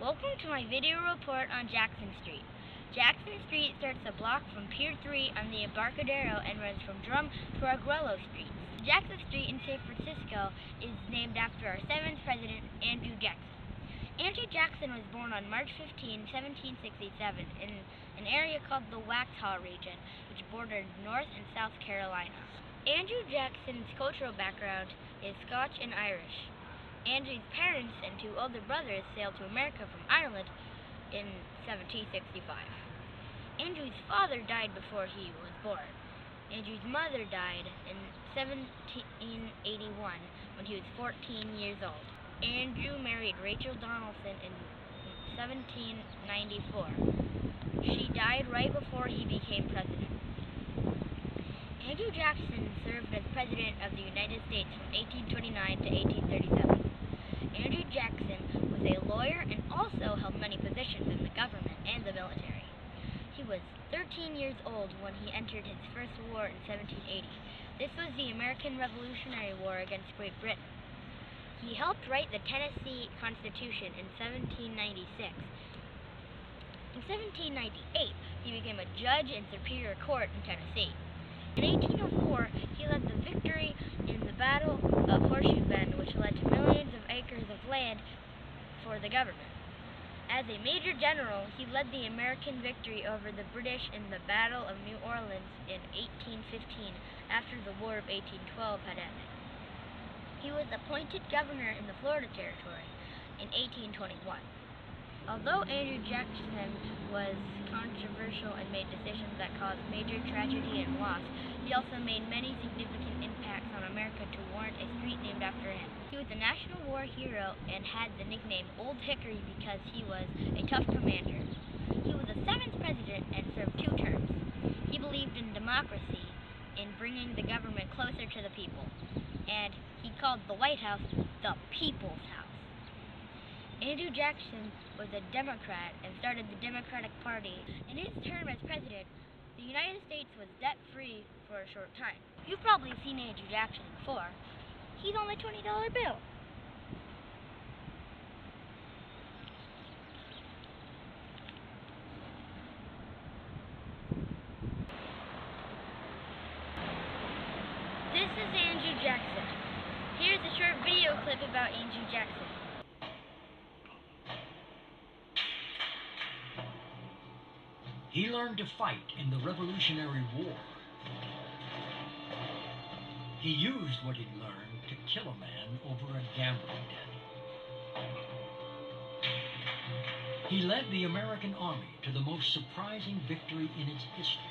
Welcome to my video report on Jackson Street. Jackson Street starts a block from Pier 3 on the Embarcadero and runs from Drum to Arguello Street. Jackson Street in San Francisco is named after our 7th president, Andrew Jackson. Andrew Jackson was born on March 15, 1767 in an area called the Waxhaw region, which bordered North and South Carolina. Andrew Jackson's cultural background is Scotch and Irish. Andrew's parents and 2 older brothers sailed to America from Ireland in 1765. Andrew's father died before he was born. Andrew's mother died in 1781 when he was 14 years old. Andrew married Rachel Donaldson in 1794. She died right before he became president. Andrew Jackson served as President of the United States from 1829 to 1837. Andrew Jackson was a lawyer and also held many positions in the government and the military. He was 13 years old when he entered his first war in 1780. This was the American Revolutionary War against Great Britain. He helped write the Tennessee Constitution in 1796. In 1798, he became a judge in Superior Court in Tennessee. In 1804, he led the victory in the Battle of Horseshoe Bend, which led to millions of acres of land for the government. As a major general, he led the American victory over the British in the Battle of New Orleans in 1815, after the War of 1812 had ended. He was appointed governor in the Florida Territory in 1821. Although Andrew Jackson was controversial and made decisions that caused major tragedy and loss, he also made many significant impacts on America to warrant a street named after him. He was a National War hero and had the nickname Old Hickory because he was a tough commander. He was the 7th president and served 2 terms. He believed in democracy, in bringing the government closer to the people, and he called the White House the People's House. Andrew Jackson was a Democrat and started the Democratic Party. In his term as president, the United States was debt-free for a short time. You've probably seen Andrew Jackson before. He's on the $20 bill. This is Andrew Jackson. Here's a short video clip about Andrew Jackson. He learned to fight in the Revolutionary War. He used what he'd learned to kill a man over a gambling debt. He led the American Army to the most surprising victory in its history.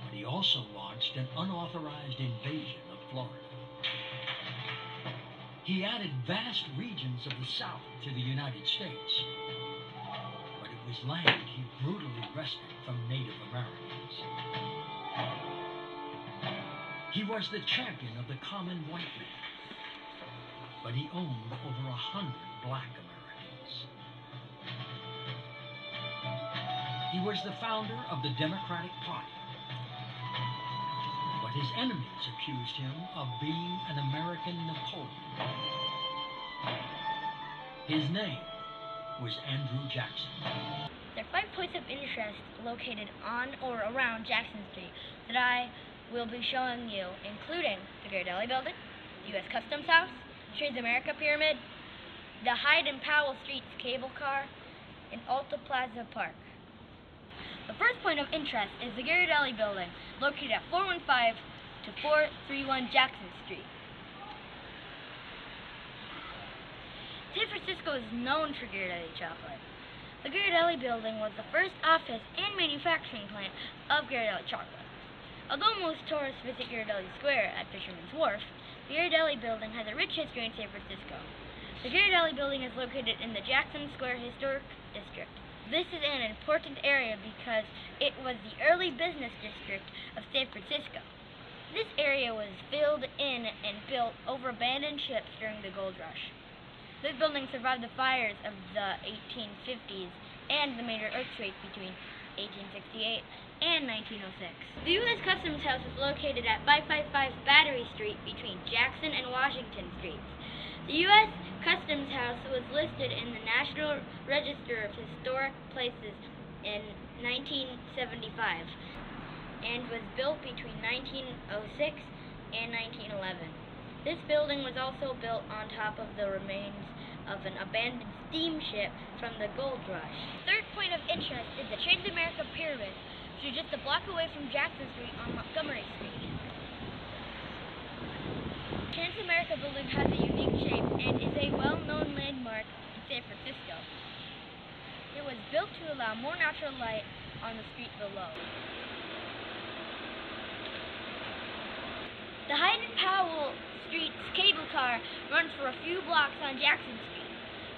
But he also launched an unauthorized invasion of Florida. He added vast regions of the South to the United States. His land he brutally wrested from Native Americans. He was the champion of the common white man, but he owned over 100 black Americans. He was the founder of the Democratic Party, but his enemies accused him of being an American Napoleon. His name was Andrew Jackson. There are 5 points of interest located on or around Jackson Street that I will be showing you, including the Ghirardelli Building, the U.S. Customs House, Trades America Pyramid, the Hyde and Powell Streets cable car, and Alta Plaza Park. The first point of interest is the Ghirardelli Building, located at 415 to 431 Jackson Street. San Francisco is known for Ghirardelli chocolate. The Ghirardelli Building was the first office and manufacturing plant of Ghirardelli chocolate. Although most tourists visit Ghirardelli Square at Fisherman's Wharf, the Ghirardelli Building has a rich history in San Francisco. The Ghirardelli Building is located in the Jackson Square Historic District. This is an important area because it was the early business district of San Francisco. This area was filled in and built over abandoned ships during the gold rush. This building survived the fires of the 1850s and the major earthquake between 1868 and 1906. The U.S. Customs House is located at 555 Battery Street between Jackson and Washington Streets. The U.S. Customs House was listed in the National Register of Historic Places in 1975 and was built between 1906 and 1911. This building was also built on top of the remains of an abandoned steamship from the gold rush. Third point of interest is the Transamerica Pyramid, which is just a block away from Jackson Street on Montgomery Street. Transamerica building has a unique shape and is a well-known landmark in San Francisco. It was built to allow more natural light on the street below. The Hayden-Powell Street's cable car runs for a few blocks on Jackson Street.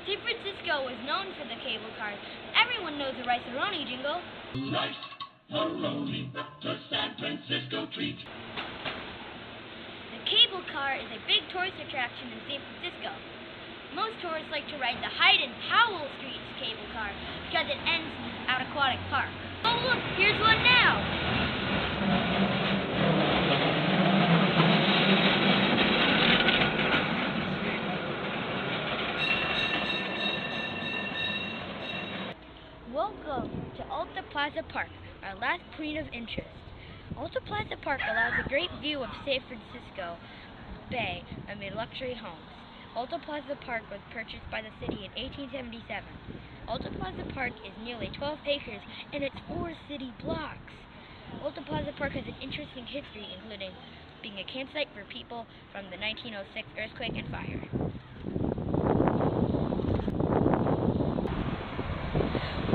San Francisco is known for the cable cars. Everyone knows the Rice-A-Roni jingle. Rice-A-Roni, the San Francisco treat. The cable car is a big tourist attraction in San Francisco. Most tourists like to ride the Hayden-Powell Street's cable car because it ends at Aquatic Park. Oh look, here's one now! Welcome to Alta Plaza Park, our last point of interest. Alta Plaza Park allows a great view of San Francisco Bay amid luxury homes. Alta Plaza Park was purchased by the city in 1877. Alta Plaza Park is nearly 12 acres and it's 4 city blocks. Alta Plaza Park has an interesting history, including being a campsite for people from the 1906 earthquake and fire.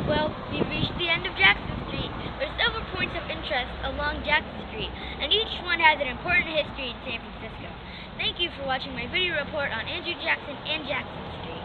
Well, we've reached the end of Jackson Street. There's several points of interest along Jackson Street, and each one has an important history in San Francisco. Thank you for watching my video report on Andrew Jackson and Jackson Street.